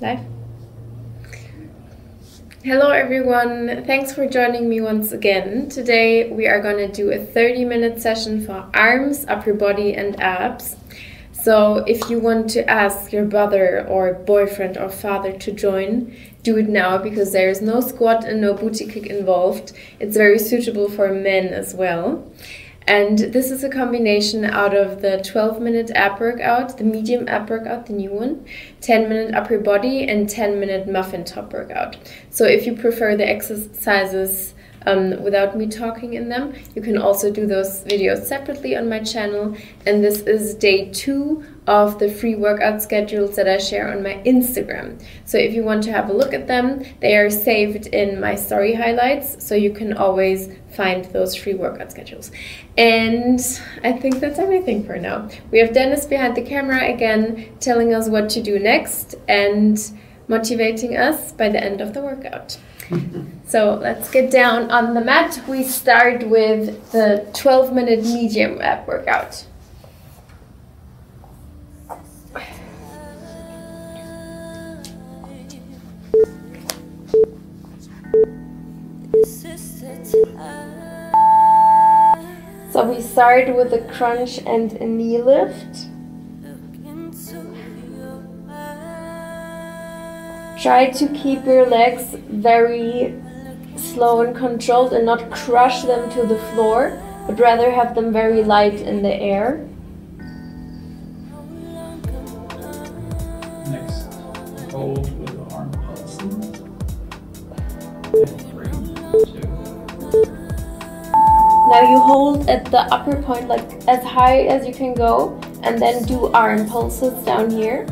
Live? Hello everyone, thanks for joining me once again. Today we are going to do a 30-minute session for arms, upper body and abs. So if you want to ask your brother or boyfriend or father to join, do it now because there is no squat and no booty kick involved. It's very suitable for men as well. And this is a combination out of the 12-minute ab workout, the medium ab workout, the new one, 10-minute upper body and 10-minute muffin top workout. So if you prefer the exercises without me talking in them, you can also do those videos separately on my channel. And this is day 2 of the free workout schedules that I share on my Instagram. So if you want to have a look at them, they are saved in my story highlights, so you can always find those free workout schedules. And I think that's everything for now. We have Dennis behind the camera again, telling us what to do next and motivating us by the end of the workout. So let's get down on the mat. We start with the 12-minute medium ab workout. So we start with a crunch and a knee lift. Try to keep your legs very slow and controlled and not crush them to the floor, but rather have them very light in the air. Next, hold with the arm pulsing. And 3, 2. Now you hold at the upper point, like as high as you can go, and then do arm pulses down here.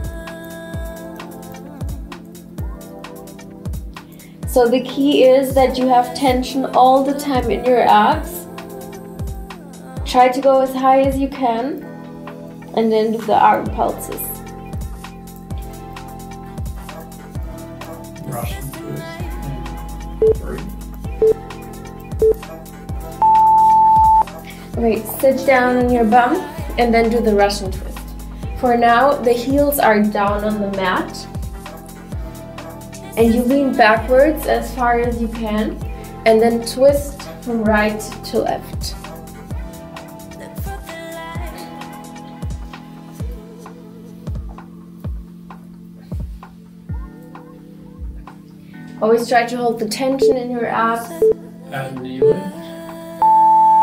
So the key is that you have tension all the time in your abs. Try to go as high as you can, and then do the arm pulses. Russian twist. 3. Okay, sit down on your bum and then do the Russian twist. For now, the heels are down on the mat and you lean backwards as far as you can and then twist from right to left. Always try to hold the tension in your abs. And knee lift.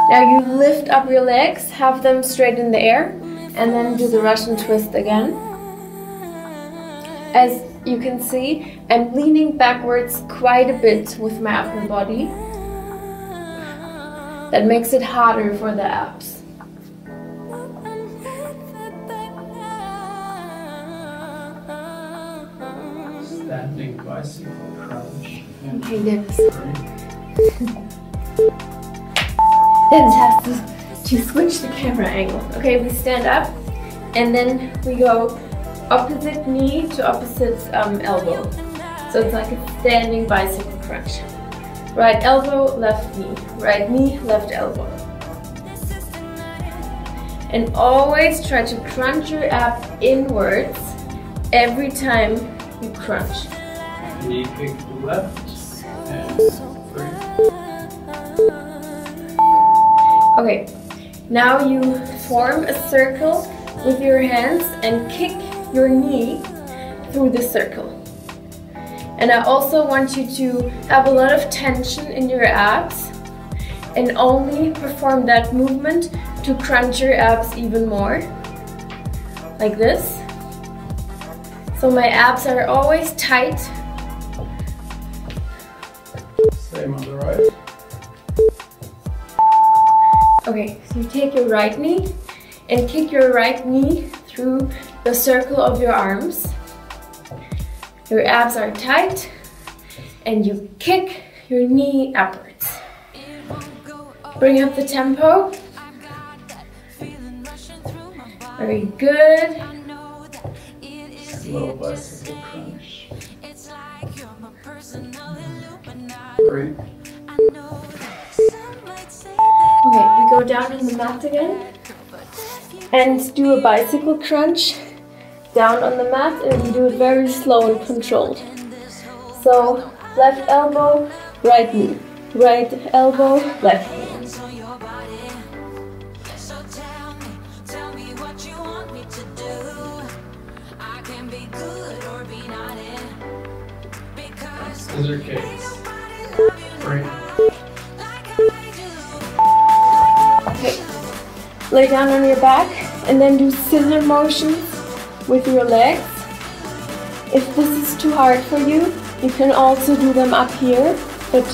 Now you lift up your legs, have them straight in the air, and then do the Russian twist again. As you can see, I'm leaning backwards quite a bit with my upper body. That makes it harder for the abs. Standing bicycle crunch. And Okay, Dennis. 3. Dennis has to switch the camera angle. Okay, we stand up and then we go opposite knee to opposite elbow. So it's like a standing bicycle crunch. Right elbow, left knee. Right knee, left elbow. And always try to crunch your ab inwards every time you crunch. Knee kick to left. And 3. Okay, now you form a circle with your hands and kick your knee through the circle. And I also want you to have a lot of tension in your abs and only perform that movement to crunch your abs even more, like this. So my abs are always tight. Same on the right. Okay, so you take your right knee and kick your right knee through the circle of your arms. Your abs are tight and you kick your knee upwards. Bring up the tempo. Very good. Slow bicycle crunch. 3. Okay, we go down on the mat again and do a bicycle crunch down on the mat, and you do it very slow and controlled. So left elbow, right knee, right elbow, left knee. Scissor kicks. Right. Okay. Lay down on your back and then do scissor motions with your legs. If this is too hard for you, you can also do them up here, but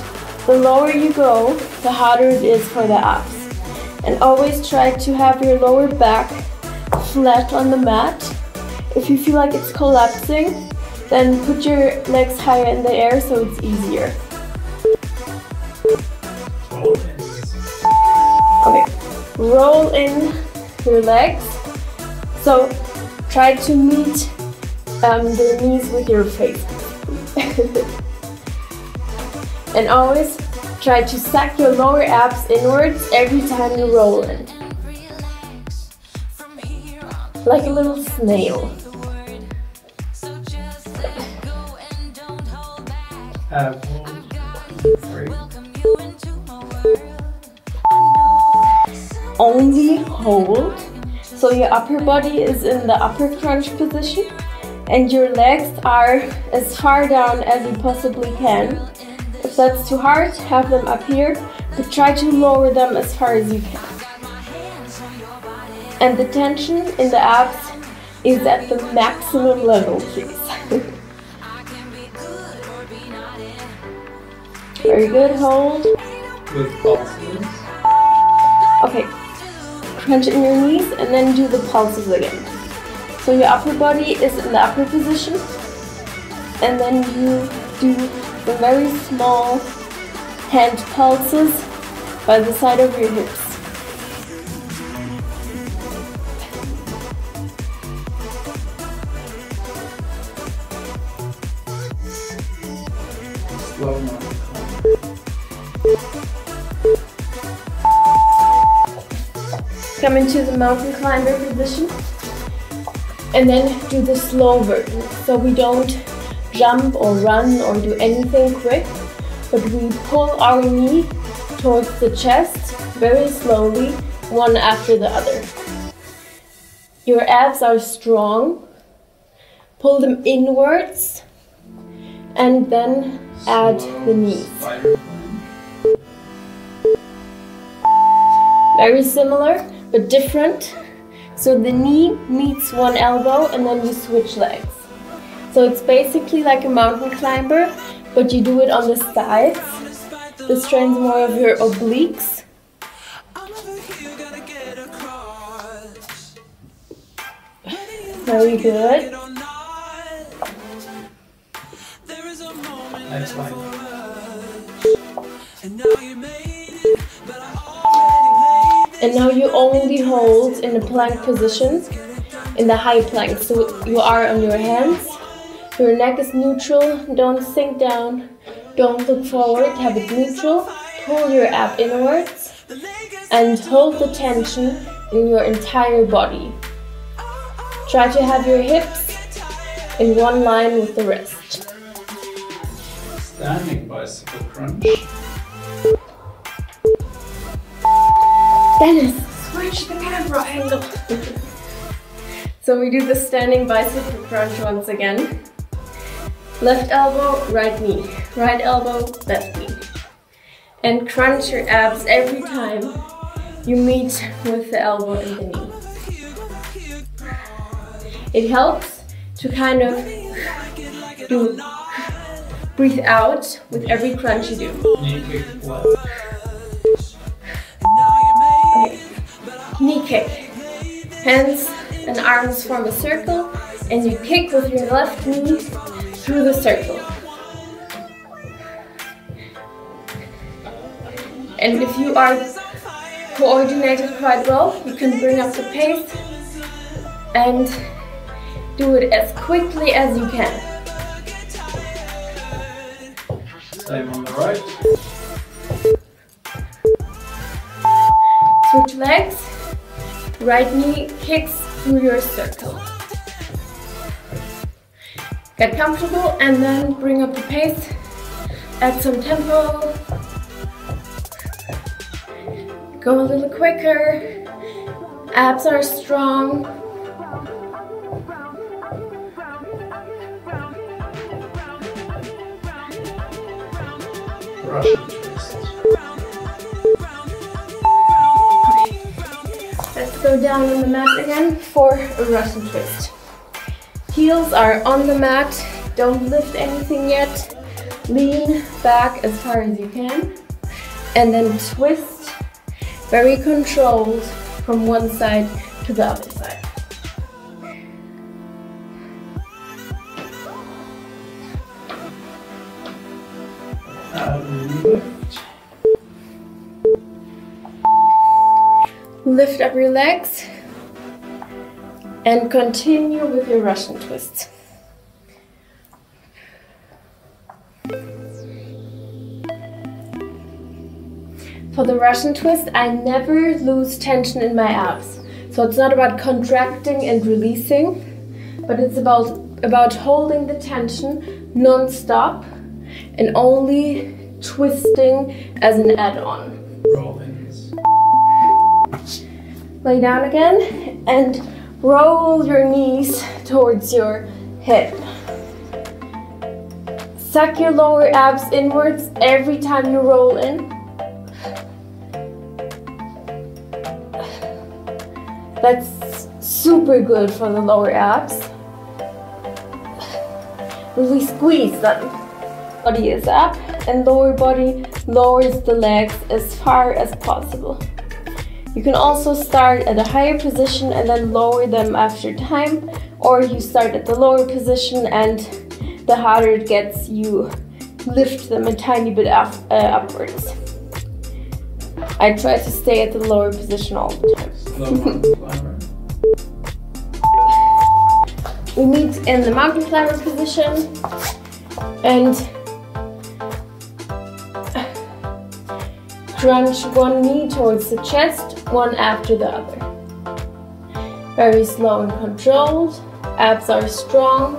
the lower you go, the harder it is for the abs. And always try to have your lower back flat on the mat. If you feel like it's collapsing, then put your legs higher in the air so it's easier. Okay, roll in your legs. So try to meet the knees with your face. And always try to suck your lower abs inwards every time you roll in. Like a little snail. Only hold. So your upper body is in the upper crunch position and your legs are as far down as you possibly can. If that's too hard, have them up here, but try to lower them as far as you can. And the tension in the abs is at the maximum level, please. Very good, hold. With pulses. Okay, crunch in your knees and then do the pulses again. So your upper body is in the upper position and then you do the very small hand pulses by the side of your hips. Slow motion. Come into the mountain climber position and then do the slow version. So we don't jump or run or do anything quick, but we pull our knee towards the chest very slowly, one after the other. Your abs are strong. Pull them inwards and then add the knees. Very similar, but different. So the knee meets one elbow and then you switch legs. So it's basically like a mountain climber, but you do it on the sides. This trains more of your obliques. Very good. Next line. And now you only hold in the plank position, in the high plank. So you are on your hands, your neck is neutral, don't sink down, don't look forward, have it neutral, pull your ab inwards and hold the tension in your entire body. Try to have your hips in one line with the wrist. Standing bicycle crunch. Dennis, switch the camera angle. So we do the standing bicycle crunch once again. Left elbow, right knee. Right elbow, left knee. And crunch your abs every time you meet with the elbow and the knee. It helps to kind of breathe out with every crunch you do. Knee kick left. Okay. Knee kick. Hands and arms form a circle and you kick with your left knee through the circle. And if you are coordinated quite well, you can bring up the pace and do it as quickly as you can. Same on the right. Switch legs. Right knee kicks through your circle. Get comfortable and then bring up the pace. Add some tempo. Go a little quicker. Abs are strong. Russian twist. Let's go down on the mat again for a Russian twist. Heels are on the mat. Don't lift anything yet. Lean back as far as you can. And then twist, very controlled, from one side to the other side. Lift up your legs and continue with your Russian twist. For the Russian twist, I never lose tension in my abs. So it's not about contracting and releasing, but it's about holding the tension non-stop and only twisting as an add-on. Roll-ins. Lay down again and roll your knees towards your hip. Suck your lower abs inwards every time you roll in. That's super good for the lower abs. Really squeeze them. Body is up and lower body lowers the legs as far as possible. You can also start at a higher position and then lower them after time, or you start at the lower position and the harder it gets, you lift them a tiny bit upwards. I try to stay at the lower position all the time. We meet in the mountain climber position and crunch one knee towards the chest, one after the other. Very slow and controlled. Abs are strong.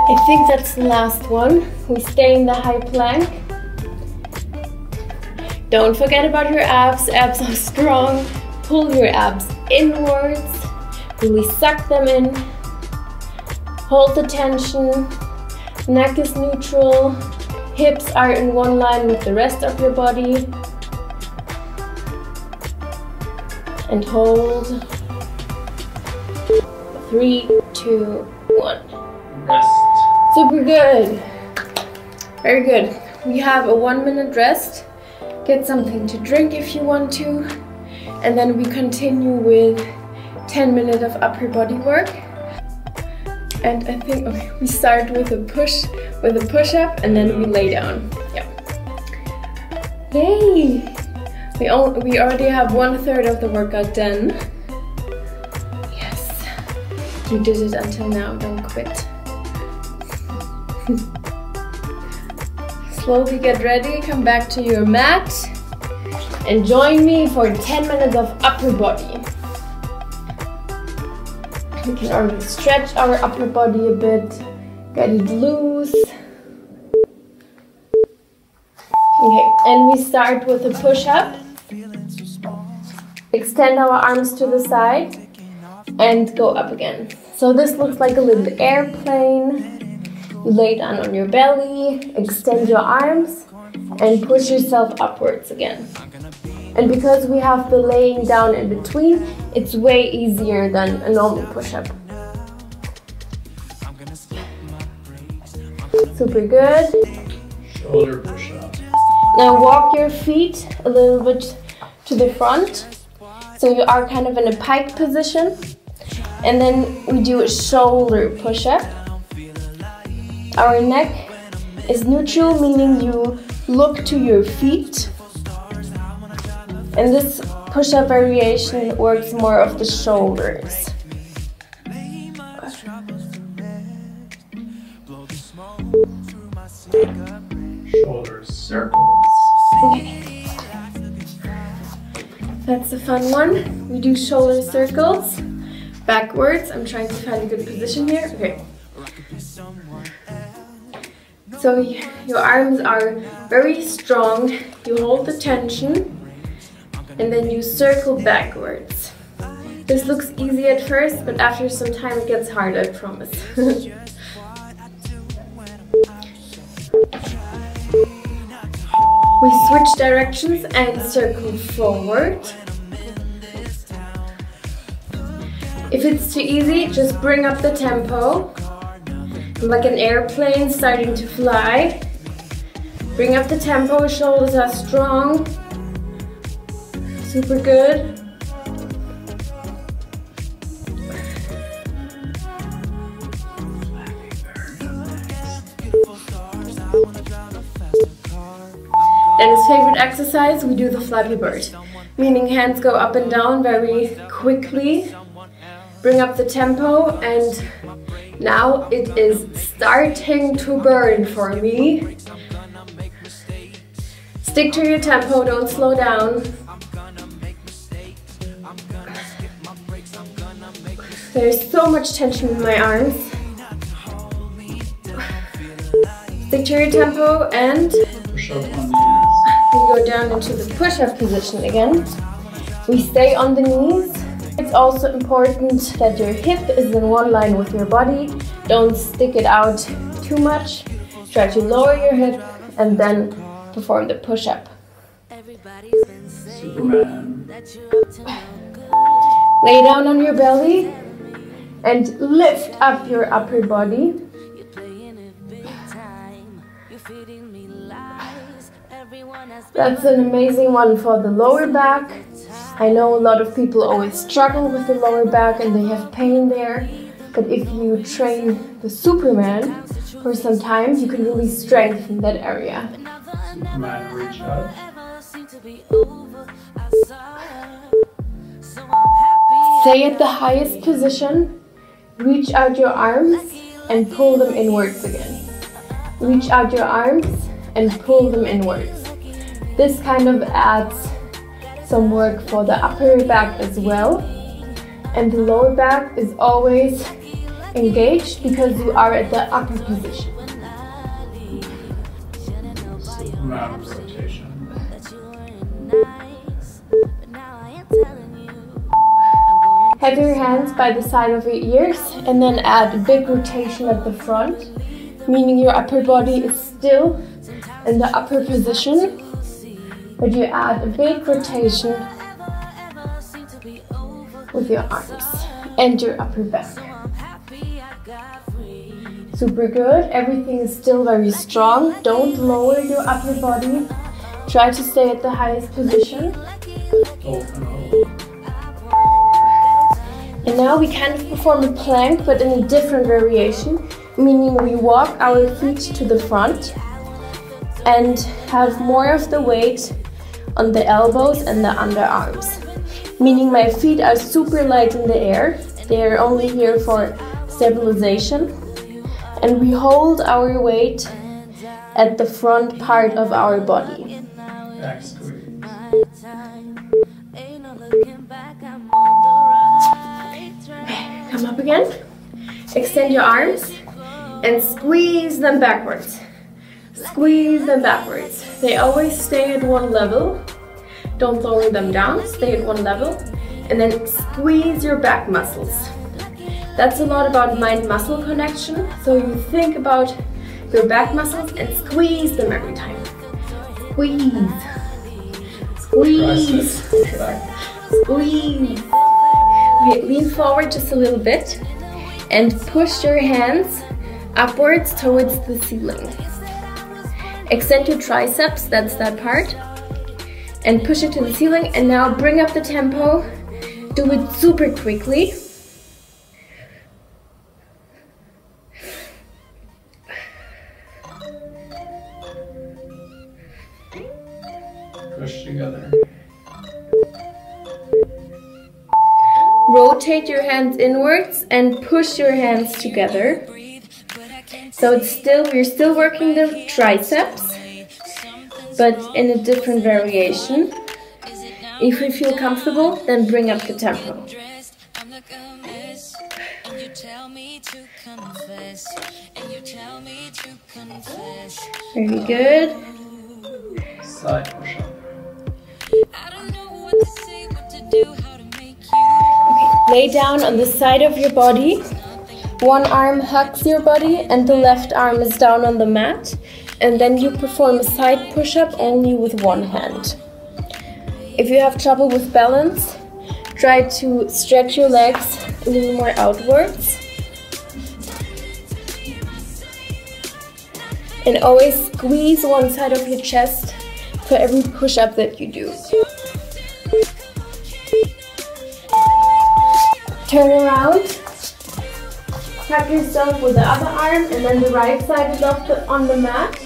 I think that's the last one. We stay in the high plank. Don't forget about your abs. Abs are strong. Pull your abs inwards. Really suck them in. Hold the tension. Neck is neutral. Hips are in one line with the rest of your body. And hold. 3, 2, 1. Rest. Super good. Very good. We have a 1-minute rest. Get something to drink if you want to. And then we continue with 10 minutes of upper body work. And I think we start with a push-up and then we lay down. Yeah. Yay! We already have 1/3 of the workout done. Yes. You did it until now, don't quit. Slowly get ready, come back to your mat and join me for 10 minutes of upper body. We can already stretch our upper body a bit, get it loose. Okay, and we start with a push-up. Extend our arms to the side and go up again. So this looks like a little airplane. You lay down on your belly, extend your arms, and push yourself upwards again. And because we have the laying down in between, it's way easier than a normal push-up. Super good. Shoulder push-up. Now walk your feet a little bit to the front. So you are kind of in a pike position. And then we do a shoulder push-up. Our neck is neutral, meaning you look to your feet. And this push-up variation works more of the shoulders. Shoulder circles. Okay. That's a fun one. We do shoulder circles. Backwards. I'm trying to find a good position here. Okay. So your arms are very strong. You hold the tension and then you circle backwards. This looks easy at first, but after some time it gets hard, I promise. We switch directions and circle forward. If it's too easy, just bring up the tempo. Like an airplane starting to fly. Bring up the tempo, shoulders are strong. Super good. Then his favorite exercise, we do the Flappy Bird. Meaning hands go up and down very quickly. Bring up the tempo and now it is starting to burn for me. Stick to your tempo, don't slow down. There's so much tension in my arms. Stick to your tempo and push up on the we go down into the push-up position again. We stay on the knees. It's also important that your hip is in one line with your body. Don't stick it out too much. Try to lower your hip and then perform the push-up. Superman. Lay down on your belly and lift up your upper body. That's an amazing one for the lower back. I know a lot of people always struggle with the lower back and they have pain there. But if you train the Superman for some time, you can really strengthen that area. Superman, reach out. Stay at the highest position. Reach out your arms and pull them inwards again. Reach out your arms and pull them inwards. This kind of adds some work for the upper back as well. And the lower back is always engaged because you are at the upper position. Superman rotation. Have your hands by the side of your ears and then add a big rotation at the front, meaning your upper body is still in the upper position, but you add a big rotation with your arms and your upper back. Super good. Everything is still very strong. Don't lower your upper body. Try to stay at the highest position. And now we kind of perform a plank, but in a different variation, meaning we walk our feet to the front and have more of the weight on the elbows and the underarms. Meaning my feet are super light in the air. They are only here for stabilization. And we hold our weight at the front part of our body. Back squeeze. Come up again. Extend your arms and squeeze them backwards. Squeeze them backwards. They always stay at one level. Don't lower them down, stay at one level. And then squeeze your back muscles. That's a lot about mind-muscle connection. So you think about your back muscles and squeeze them every time. Squeeze. Squeeze. Squeeze. Okay, lean forward just a little bit and push your hands upwards towards the ceiling. Extend your triceps, that's that part, and push it to the ceiling. And now bring up the tempo. Do it super quickly. Push together. Rotate your hands inwards and push your hands together. So we're still working the triceps. but in a different variation. If you feel comfortable, then bring up the tempo. Very good. Side push-up. Okay, lay down on the side of your body. One arm hugs your body and the left arm is down on the mat. And then you perform a side push-up only with one hand. If you have trouble with balance, try to stretch your legs a little more outwards. And always squeeze one side of your chest for every push-up that you do. Turn around, tuck yourself with the other arm, and then the right side is on the mat,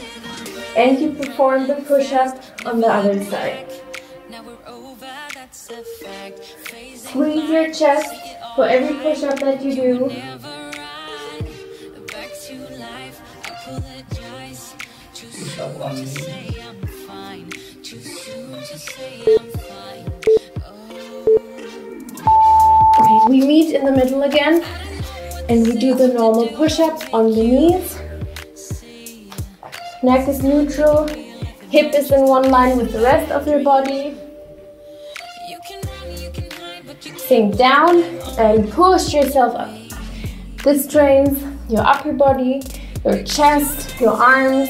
and you perform the push-up on the other side. Squeeze your chest for every push-up that you do. Push-up on knee. Okay, we meet in the middle again, and we do the normal push-up on the knees. Neck is neutral, hip is in one line with the rest of your body. Sink down and push yourself up. This trains your upper body, your chest, your arms.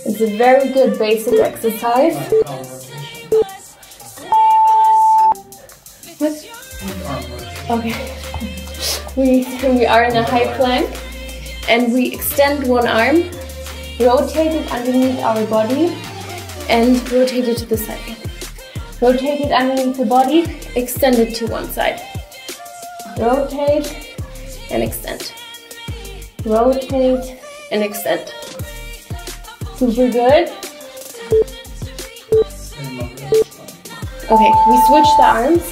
It's a very good basic exercise. What? Okay. We are in a high plank and we extend one arm, rotate it underneath our body and rotate it to the side. Rotate it underneath the body, extend it to one side. Rotate and extend. Rotate and extend. Super good. Okay, we switch the arms.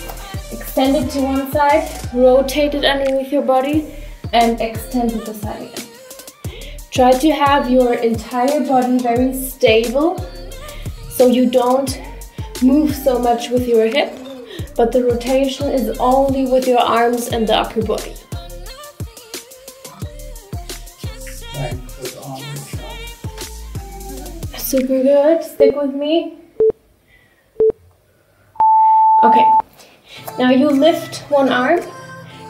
Extend it to one side, rotate it underneath your body, and extend to the side again. Try to have your entire body very stable, so you don't move so much with your hip, but the rotation is only with your arms and the upper body. Super good. Stick with me. Okay. Now you lift one arm,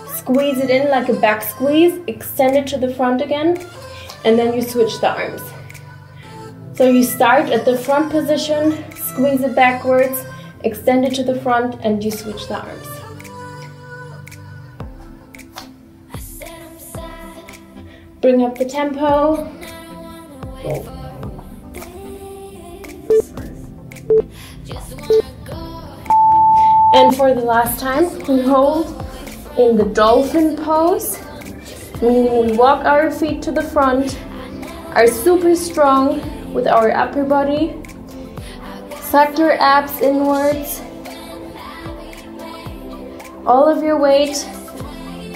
squeeze it in like a back squeeze, extend it to the front again, and then you switch the arms. So you start at the front position, squeeze it backwards, extend it to the front, and you switch the arms. Bring up the tempo. And for the last time, we hold in the dolphin pose, meaning we walk our feet to the front, are super strong with our upper body, suck your abs inwards. All of your weight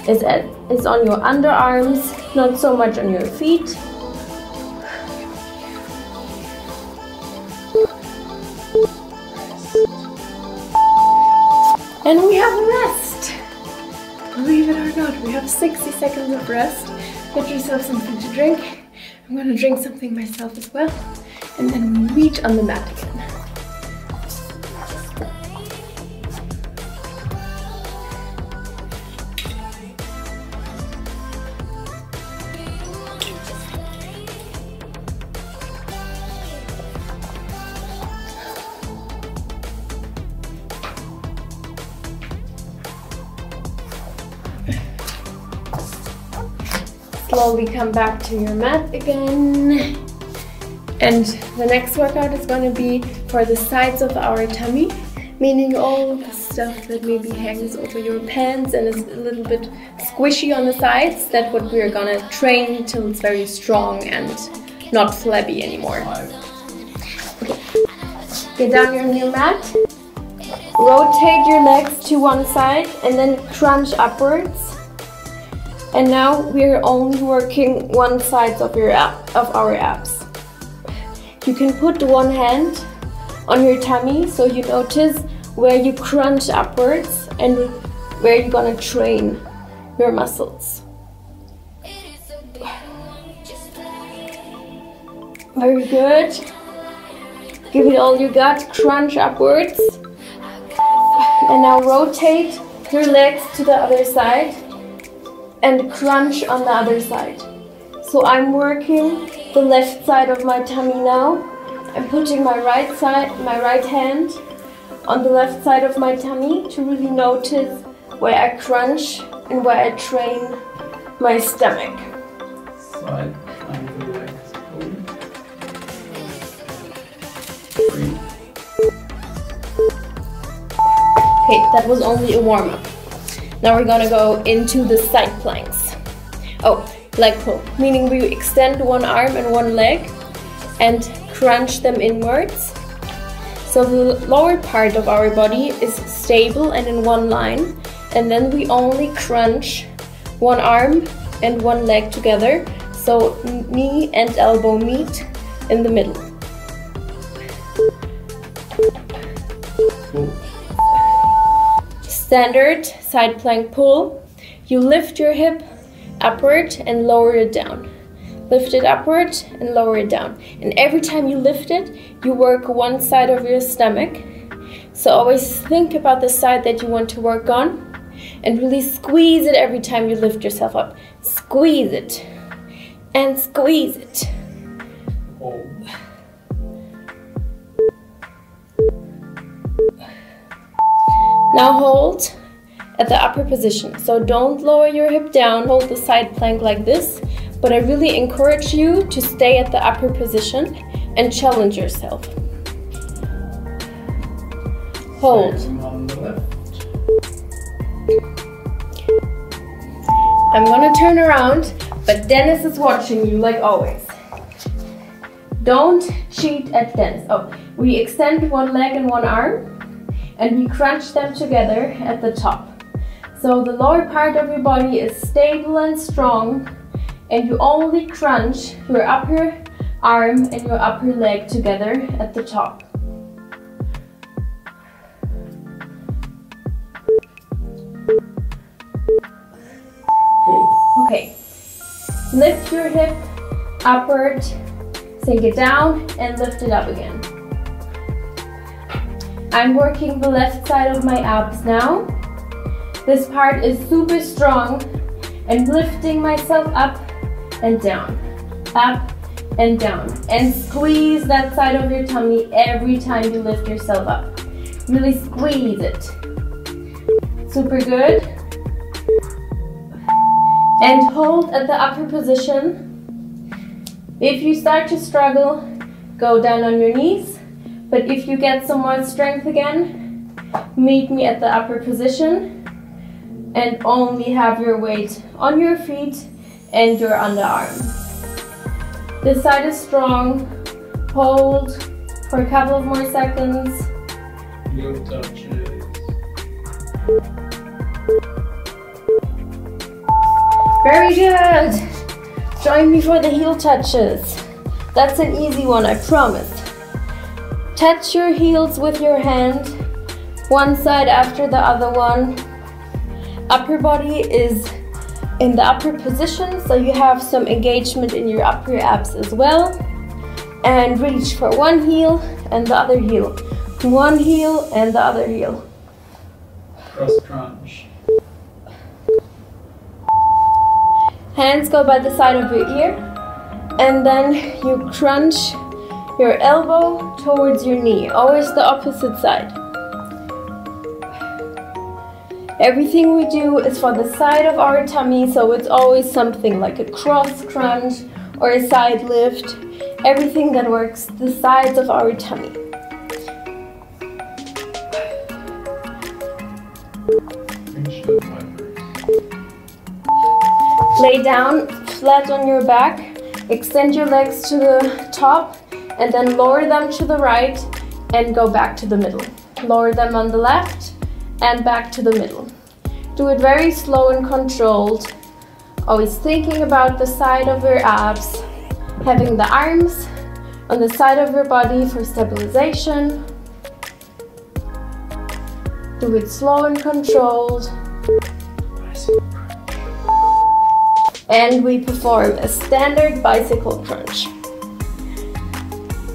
is on your underarms, not so much on your feet. And we have a rest. Believe it or not, we have 60 seconds of rest. Get yourself something to drink. I'm gonna drink something myself as well. And then we meet on the mat again. Slowly come back to your mat again. And the next workout is going to be for the sides of our tummy, meaning all the stuff that maybe hangs over your pants and is a little bit squishy on the sides. That's what we're going to train till it's very strong and not flabby anymore. Okay. Get down on your mat, rotate your legs to one side and then crunch upwards. And now we're only working one side of our abs. You can put one hand on your tummy so you notice where you crunch upwards and where you're gonna train your muscles. Very good. Give it all you got, crunch upwards. And now rotate your legs to the other side and crunch on the other side. So I'm working the left side of my tummy now. I'm putting my right hand on the left side of my tummy to really notice where I crunch and where I train my stomach. Side, and the legs forward. 3. Okay, that was only a warm-up. Now we're gonna go into the side planks. Oh, leg pull, meaning we extend one arm and one leg and crunch them inwards. So the lower part of our body is stable and in one line, and then we only crunch one arm and one leg together, so knee and elbow meet in the middle. Standard side plank pull. You lift your hip upward and lower it down. Lift it upward and lower it down. And every time you lift it, you work one side of your stomach. So always think about the side that you want to work on and really squeeze it every time you lift yourself up. Squeeze it and squeeze it. Hold. Now hold at the upper position. So don't lower your hip down, hold the side plank like this, but I really encourage you to stay at the upper position and challenge yourself. Hold. On the left. I'm gonna turn around, but Dennis is watching you like always. Don't cheat at Dennis. Oh, we extend one leg and one arm and we crunch them together at the top. So the lower part of your body is stable and strong, and you only crunch your upper arm and your upper leg together at the top. Okay, lift your hip upward, sink it down, and lift it up again. I'm working the left side of my abs now. This part is super strong and lifting myself up and down, and squeeze that side of your tummy every time you lift yourself up. Really squeeze it. Super good. And hold at the upper position. If you start to struggle, go down on your knees. But if you get some more strength again, meet me at the upper position and only have your weight on your feet and your underarm. This side is strong. Hold for a couple of more seconds. Heel touches. Very good. Join me for the heel touches. That's an easy one, I promise. Touch your heels with your hand, one side after the other one. Upper body is in the upper position, so you have some engagement in your upper abs as well. And reach for one heel and the other heel. One heel and the other heel. Cross crunch. Hands go by the side of your ear, and then you crunch your elbow towards your knee, always the opposite side. Everything we do is for the side of our tummy, so it's always something like a cross crunch or a side lift. Everything that works the sides of our tummy. Lay down flat on your back, extend your legs to the top, and then lower them to the right and go back to the middle. Lower them on the left and back to the middle. Do it very slow and controlled, always thinking about the side of your abs, having the arms on the side of your body for stabilization. Do it slow and controlled. And we perform a standard bicycle crunch.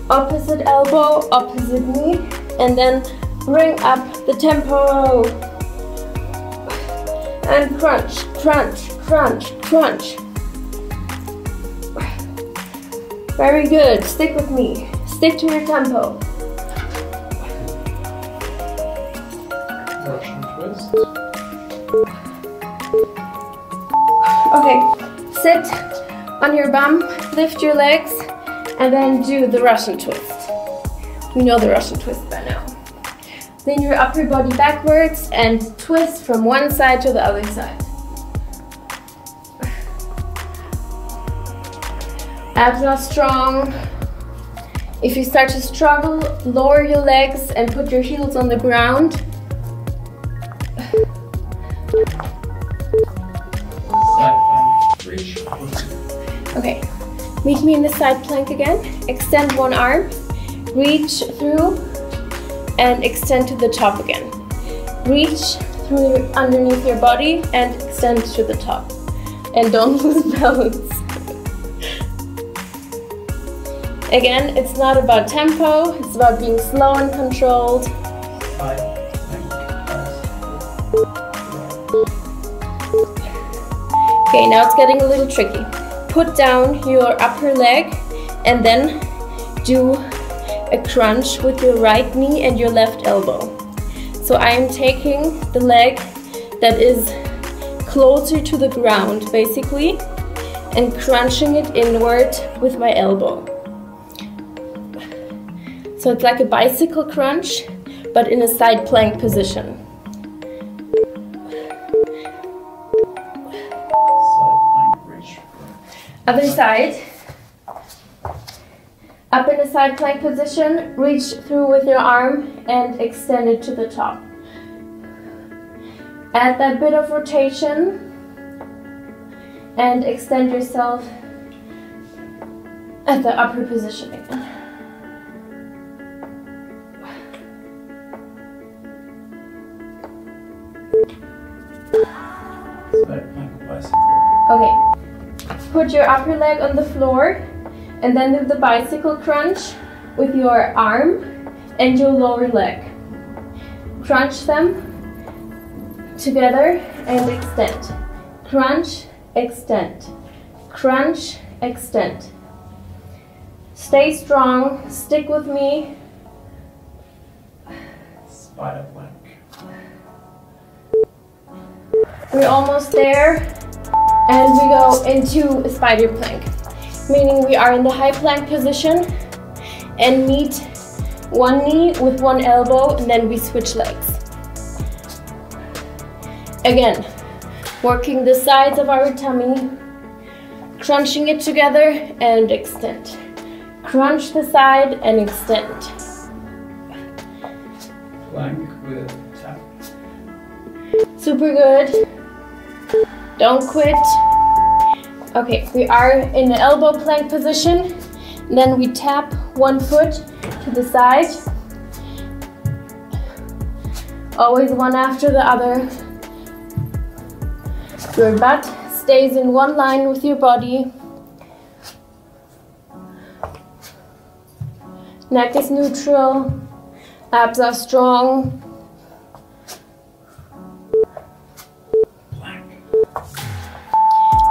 Opposite elbow, opposite knee, and then bring up the tempo. And crunch, crunch, crunch, crunch. Very good, stick with me. Stick to your tempo. Russian twist. Okay, sit on your bum, lift your legs, and then do the Russian twist. You know the Russian twist by now. Lean your upper body backwards and twist from one side to the other side. Abs are strong. If you start to struggle, lower your legs and put your heels on the ground. Side plank, reach. Okay, meet me in the side plank again. Extend one arm, reach through, and extend to the top again. Reach through underneath your body and extend to the top. And don't lose balance. Again, it's not about tempo, it's about being slow and controlled. Side plank, Okay, now it's getting a little tricky. Put down your upper leg and then do a crunch with your right knee and your left elbow. So I am taking the leg that is closer to the ground, basically, and crunching it inward with my elbow. So it's like a bicycle crunch, but in a side plank position. side plank, reach. Other side. Up in a side plank position, reach through with your arm and extend it to the top. Add that bit of rotation and extend yourself at the upper position again. Side plank, bicycle. Okay, put your upper leg on the floor and then do the bicycle crunch with your arm and your lower leg. Crunch them together and extend. Crunch, extend. Crunch, extend. Stay strong, stick with me. Spider plank. We're almost there and we go into a spider plank, meaning we are in the high plank position and meet one knee with one elbow and then we switch legs. Again, working the sides of our tummy, crunching it together and extend. Crunch the side and extend. Plank with tap. Super good. Don't quit. Okay, we are in an elbow plank position. Then we tap one foot to the side. Always one after the other. Your butt stays in one line with your body. Neck is neutral. Abs are strong.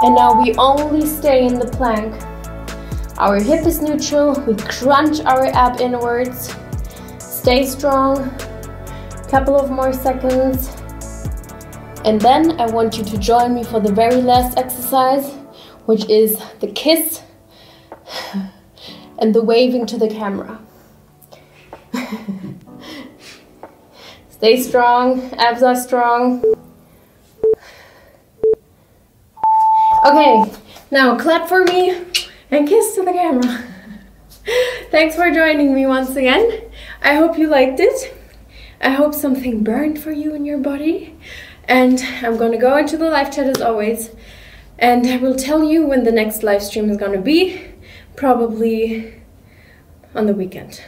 And now we only stay in the plank. Our hip is neutral, we crunch our ab inwards. Stay strong, couple of more seconds. And then I want you to join me for the very last exercise, which is the kiss and the waving to the camera. Stay strong, abs are strong. Okay, now clap for me and kiss to the camera. Thanks for joining me once again. I hope you liked it. I hope something burned for you in your body. And I'm gonna go into the live chat as always. And I will tell you when the next live stream is gonna be. Probably on the weekend.